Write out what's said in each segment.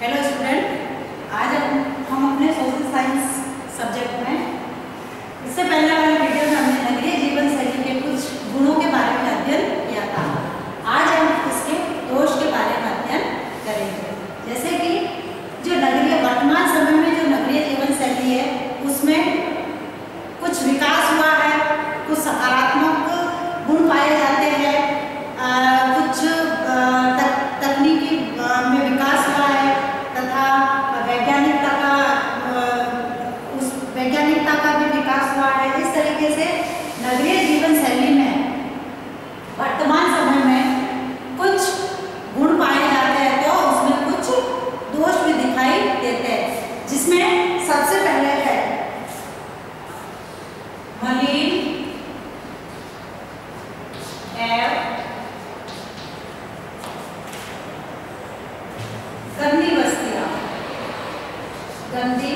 Hello student, आज हम अपने सोशल साइंस सब्जेक्ट में इससे पहले वाले वीडियो में हमने नगरीय जीवन शैली के कुछ गुणों के बारे में अध्ययन किया था। आज हम इसके दोष के बारे में अध्ययन करेंगे। जैसे कि जो नगरीय वर्तमान समय में जो नगरीय जीवन शैली है उसमें कुछ विकास हुआ है, कुछ सकारात्मक गुण पाए जाते हैं, कुछ तकनीकी में विकास हुआ है तथा वैज्ञानिकता का भी विकास हुआ है। इस तरीके से नगरीय जीवन शैली में वर्तमान समय में कुछ गुण पाए जाते हैं तो उसमें कुछ दोष भी दिखाई देते हैं, जिसमें सबसे पहले है मलिन गंदी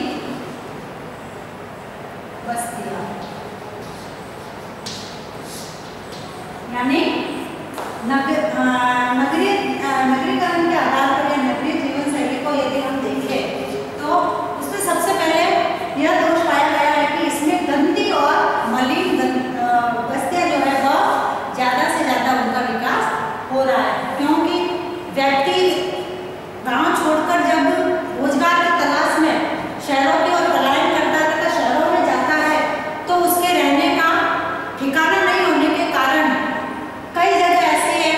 बस्तियां। यानी नगरीकरण के आधार पर या नगरीय जीवन शैली को यदि हम देखें तो उसमें सबसे पहले यह दोष पाया गया है कि इसमें गंदी और मलिन बस्तियां जो है वह ज़्यादा से ज़्यादा उनका विकास हो रहा है, क्योंकि व्यक्ति गांव छोड़कर जब रोजगार की तलाश में शहरों की ओर पलायन करता है तथा शहरों में जाता है तो उसके रहने का ठिकाना नहीं होने के कारण कई जगह ऐसी है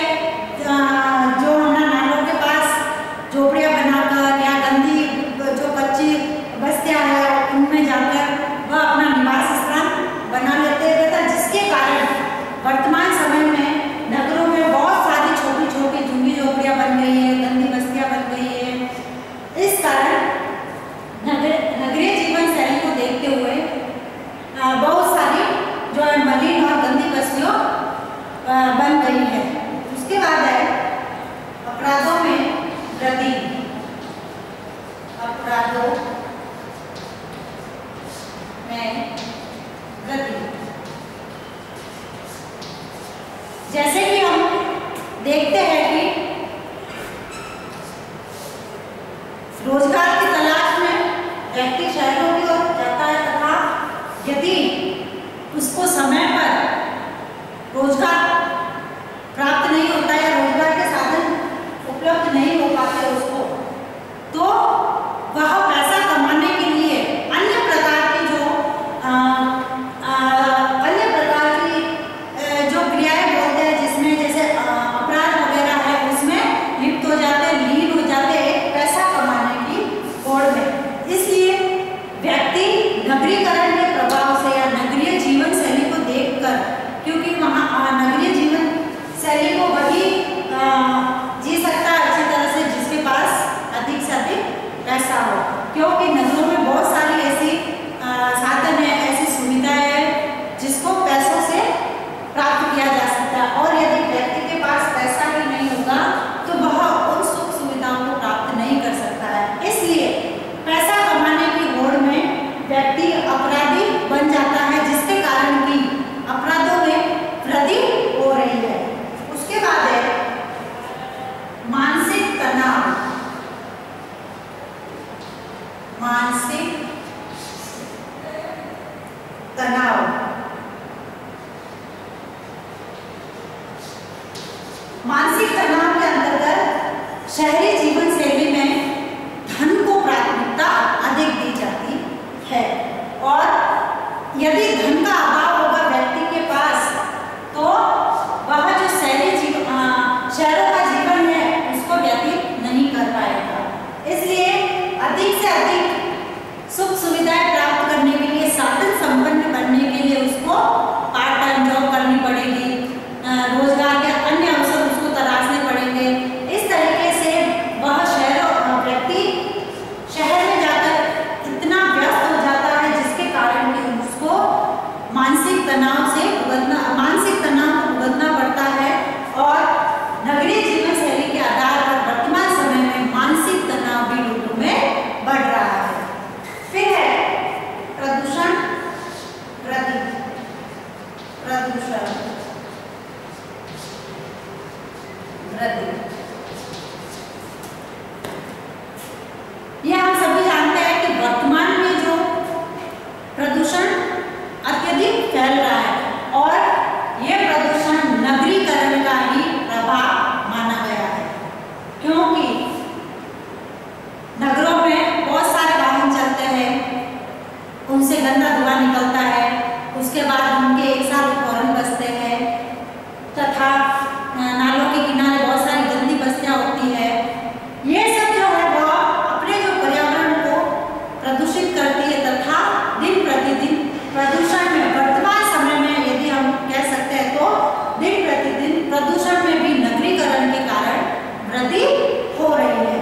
जो हमारा नालों के पास झोपड़ियां बनाकर या गंदी जो कच्ची बस्तियां हैं उनमें जाकर वह अपना निवास स्थान बना लेते हैं तथा जिसके कारण वर्तमान समय में नगरों में बहुत सारी छोटी छोटी झुग्गी झोपड़ियां बन गई है, गंदी बस्तियां बन गई है। इस कारण नगरीय जीवन शैली को देखते हुए बहुत सारी जो है मलिन और गंदी बस्तियों बन गई है। उसके बाद है अपराधों में वृद्धि। अपराधों में वृद्धि, जैसे कि हम देखते हैं कि रोजगार की तलाश में व्यक्ति शहरों की ओर जाता है तथा यदि उसको समय पर रोजगार प्राप्त नहीं होता है, रोजगार के साधन उपलब्ध नहीं हो पाते उसको, तो वह पैसा कमाने के लिए अन्य प्रकार की जो क्रियाएं बोलते हैं जिसमें जैसे अपराध वगैरह है उसमें लिप्त हो जाते हैं, लीन हो जाते हैं पैसा कमाने की होड़ में। इसलिए व्यक्ति नगरीकरण के प्रभाव से या नगरीय जीवन शैली को देखकर, क्योंकि वहाँ नगरीय जीवन शैली को वही जी सकता है अच्छी तरह से जिसके पास अधिक से अधिक पैसा हो, क्योंकि नगरों में बहुत सारी ऐसी साधन है, ऐसी सुविधाएं है जिसको पैसों से प्राप्त किया जा सकता है। और यदि व्यक्ति के पास पैसा ही नहीं होगा तो वह उन सुख सुविधाओं को प्राप्त नहीं कर सकता है। इसलिए पैसा कमाने की होड़ में व्यक्ति अपराधी बन जाता है, जिसके कारण कि अपराधों में वृद्धि हो रही है। उसके बाद है मानसिक तनाव। मानसिक तनाव, मानसिक तनाव के अंतर्गत शहरी जीवन शैली में धन को प्राथमिकता अधिक दी जाती है, और यदि धन का अभाव होगा व्यक्ति के पास तो वह जो शहरों का जीवन है उसको व्यतीत नहीं कर पाएगा। इसलिए अधिक से अधिक गंदा धुआं निकलता है, उसके बाद उनके एक साथ हॉर्न बजते हैं तथा नालों के किनारे बहुत सारी गंदी बस्तियां होती है। ये सब जो है वह अपने जो पर्यावरण को प्रदूषित करती है तथा दिन प्रतिदिन प्रदूषण में, वर्तमान समय में यदि हम कह सकते हैं तो दिन प्रतिदिन प्रदूषण में भी नगरीकरण के कारण वृद्धि हो रही है।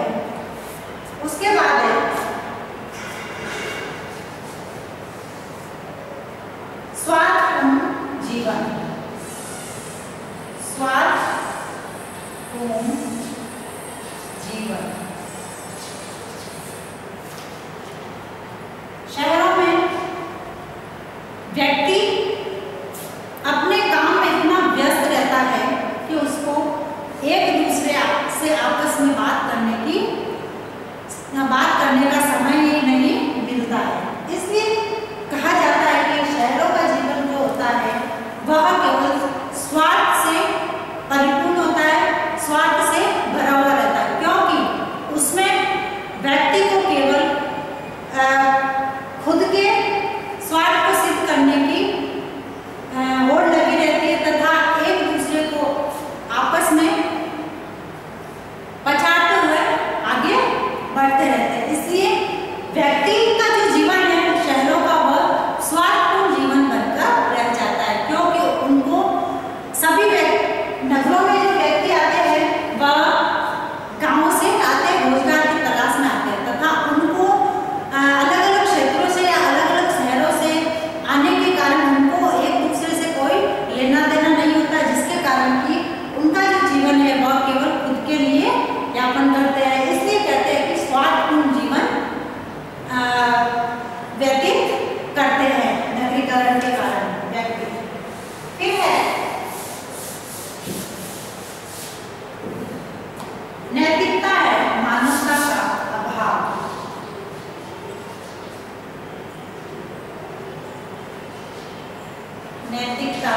उसके बाद है स्वास्थ्यपूर्ण जीवन। स्वास्थ्यपूर्ण जीवन शहरों में व्यक्ति अपने काम में इतना व्यस्त रहता है कि उसको एक दूसरे से आपस में बात करने का समय ही नहीं मिलता है। इसलिए कहा जाता है कि शहरों का जीवन जो होता है वह केवल स्वार्थ से परिपूर्ण होता है, स्वार्थ से भरा हुआ रहता है, क्योंकि उसमें व्यक्ति को केवल खुद के स्वार्थ को सिद्ध करने की होड़ लगी रहती है तथा एक दूसरे को आपस में पछाड़ते हुए आगे बढ़ते रहते हैं। इसलिए व्यक्ति का जो जीवन है शहरों का वह स्वार्थपूर्ण जीवन बनकर रह जाता है, क्योंकि उनको सभी नगरों में जो व्यक्ति आते हैं वह गांवों से आते हैं, रोजगार की तलाश में आते हैं तथा उनको अलग अलग क्षेत्रों से या अलग अलग शहरों से आने के कारण उनको एक दूसरे से कोई लेना देना नहीं होता, जिसके कारण कि उनका जो जीवन है वह केवल खुद के लिए यापन करते हैं। इसलिए कहते हैं कि स्वार्थपूर्ण जीवन व्यतीत करते हैं नगरीकरण के कारण व्यक्ति। फिर है नैतिकता है मानवता का अभाव। नैतिकता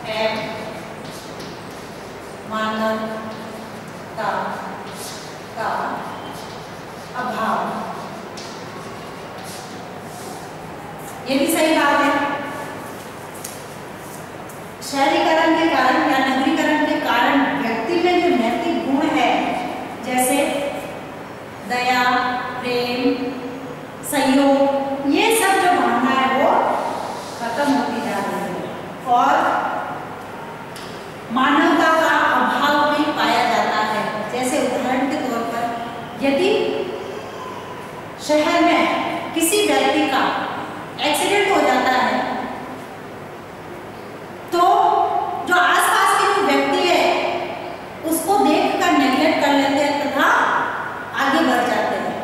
है मानवता का अभाव। ये भी सही बात है। शहरीकरण के कारण या नगरीकरण के कारण व्यक्ति में जो नैतिक गुण है जैसे दया, प्रेम, सहयोग, ये सब जो भावना है वो खत्म होती जा रही है और मानवता का अभाव भी पाया जाता है। जैसे उदाहरण के तौर पर यदि शहर में किसी व्यक्ति का एक्सीडेंट हो जाता है तो जो आसपास के जो व्यक्ति है उसको देखकर नेग्लेक्ट कर लेते हैं तथा आगे बढ़ जाते हैं।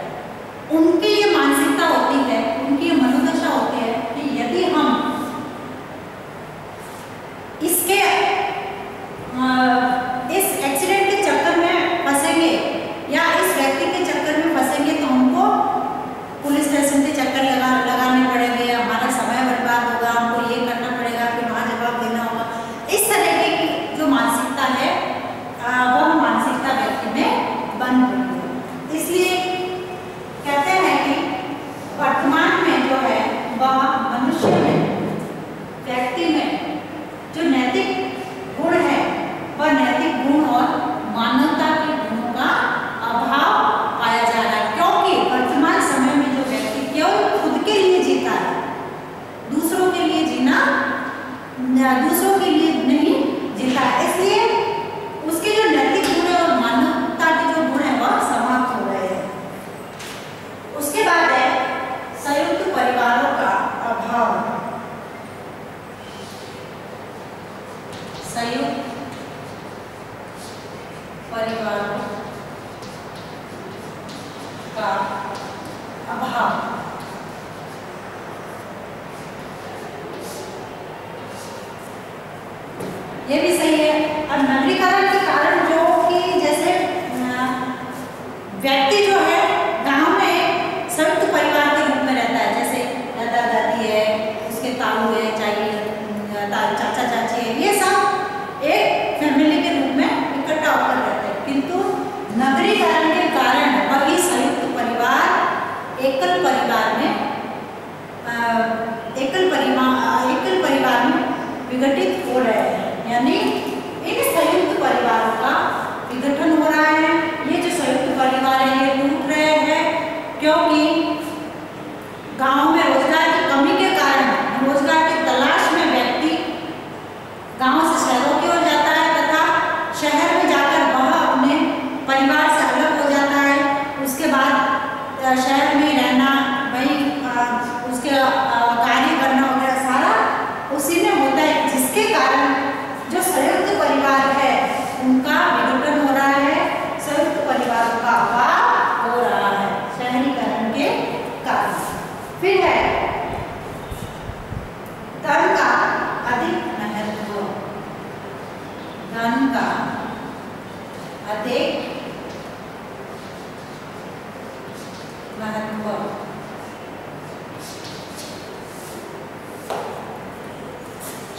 उनकी ये मानसिकता होती है, उनकी ये मनोदशा होती है कि यदि हम इसके इस एक्सीडेंट के चक्कर में फंसेंगे या इस व्यक्ति के चक्कर में फंसेंगे तो हमको पुलिस स्टेशन के चक्कर लगाने पड़ेंगे, हमारा समय बर्बाद होगा, हमको ये करना पड़ेगा, फिर वहाँ जवाब देना होगा। इस तरह की जो मानसिकता है वह मानसिकता व्यक्ति में बन रही है। इसलिए कहते हैं कि वर्तमान में जो है वह मनुष्य में, व्यक्ति में जो नैतिक गुण है वह नैतिक गुण और मानवता के गुणों का अभाव पाया जा रहा है, क्योंकि वर्तमान समय में जो व्यक्ति केवल खुद के लिए जीता है, दूसरों के लिए नहीं जीता है। इसलिए उसके जो नैतिक गुण है और मानवता के जो गुण है वह समाप्त हो रहे हैं। उसके बाद है संयुक्त परिवारों का अभाव। संयुक्त परिवारों का अभाव। ये भी सही है। अब नगरीकरण के कारण जो कि जैसे व्यक्ति जो है गांव में संयुक्त परिवार के रूप में रहता है, जैसे दादा दादी है, उसके ताऊ है, चाचा चाची है, ये सब एक फैमिली के रूप में इकट्ठा होकर रहते हैं। किंतु नगरीकरण के कारण वही संयुक्त परिवार एकल परिवार में विघटित हो रहे हैं, यानी इन संयुक्त परिवारों का विघटन हो रहा है। ये जो संयुक्त परिवार है ये टूट रहे हैं क्योंकि गांव में रोजगार की कमी के कारण रोजगार की तलाश में व्यक्ति गांव से शहरों की ओर जाता है तथा शहर में जाकर वह अपने परिवार से अलग हो जाता है। उसके बाद शहर में रहना, वही उसके कार्य करना वगैरह सारा उसी में होता है, जिसके कारण जो संयुक्त परिवार है उनका विघटन हो रहा है, संयुक्त परिवारों का अभाव हो रहा है शहरीकरण के कारण। फिर है धन का अधिक महत्व, धन का अधिक महत्व।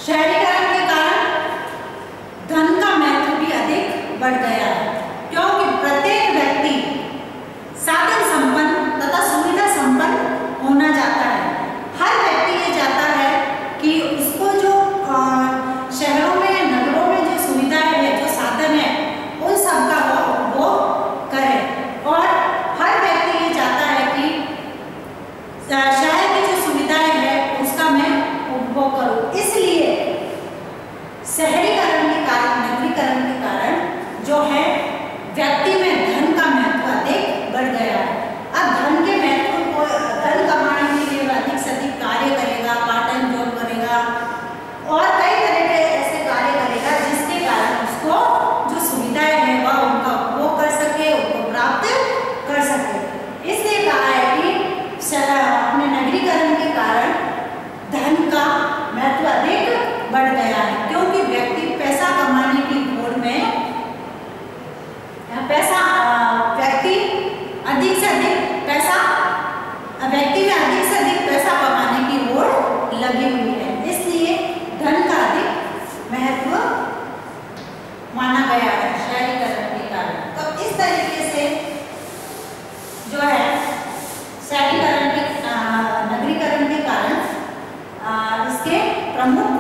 शहरीकरण के कारण धन का महत्व भी अधिक बढ़ गया है क्योंकि प्रत्येक व्यक्ति साधन संपन्न तथा सुविधा संपन्न होना चाहता है। हर व्यक्ति ये चाहता है कि इसको जो शहरों में नगरों में जो सुविधाएं है, जो साधन है, उन सब का वो उपभोग करे और हर व्यक्ति ये चाहता है कि शहर की जो सुविधाएं है उसका मैं उपभोग करूं। इसलिए शहरीकरण के कारण, नगरीकरण के कारण जो है व्यक्ति में धन का महत्व अधिक बढ़ गया है। अब धन के महत्व को, धन कमाने के लिए अधिक से अधिक कार्य करेगा, पार्ट टाइम जॉब करेगा और कई तरह के ऐसे कार्य करेगा जिसके कारण उसको जो सुविधाएं हैं वह उनका उपभोग कर सके, उनको प्राप्त कर सके। इसलिए कहा है कि अपने नगरीकरण के कारण धन का महत्व अधिक बढ़ गया है क्योंकि व्यक्ति पैसा कमाने की होड़ में व्यक्ति में अधिक से अधिक पैसा कमाने की होड़ लगी हुई है। इसलिए धन का अधिक महत्व माना गया है शहरीकरण के कारण। तो इस तरीके से जो है शहरीकरण के नगरीकरण के कारण इसके प्रमुख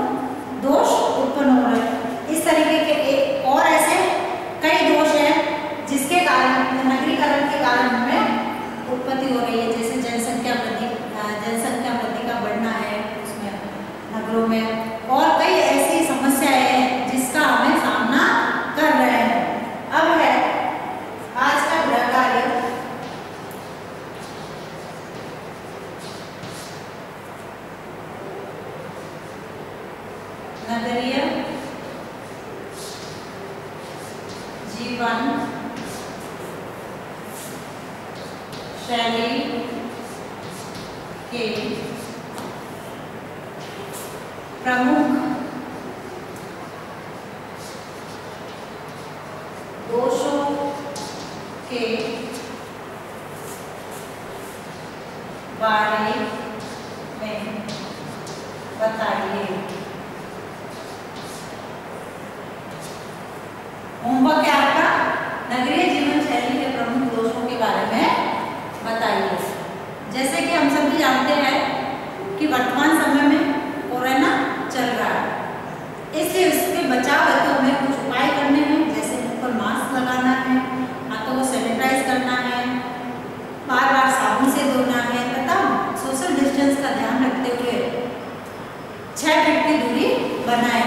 दोष उत्पन्न हो रहे हैं। इस तरीके के एक और ऐसे कई दोष हैं जिसके कारण नगरीकरण के कारण हमें उत्पत्ति हो रही है, जैसे जनसंख्या वृद्धि का बढ़ना है उसमें नगरों में और कई ऐसी समस्याएं हैं जिसका हमें सामना कर रहे हैं। अब है आज का गृह कार्य। नगरीय जीवन शैली के प्रमुख दोषों के बारे में बताइए। होमवर्क है आपका, नगरीय जीवन शैली के प्रमुख दोषों के बारे में बताइए। जैसे कि हम सभी जानते हैं कि वर्तमान समय में कोरोना चल रहा है, इसलिए इसके बचाव है तो हमें कुछ उपाय करने हैं, जैसे मुंह पर मास्क लगाना है, हाथों को सैनिटाइज करना है, बार बार साबुन से धोना है तथा सोशल डिस्टेंस का ध्यान रखते हुए 6 फीट की दूरी बनाए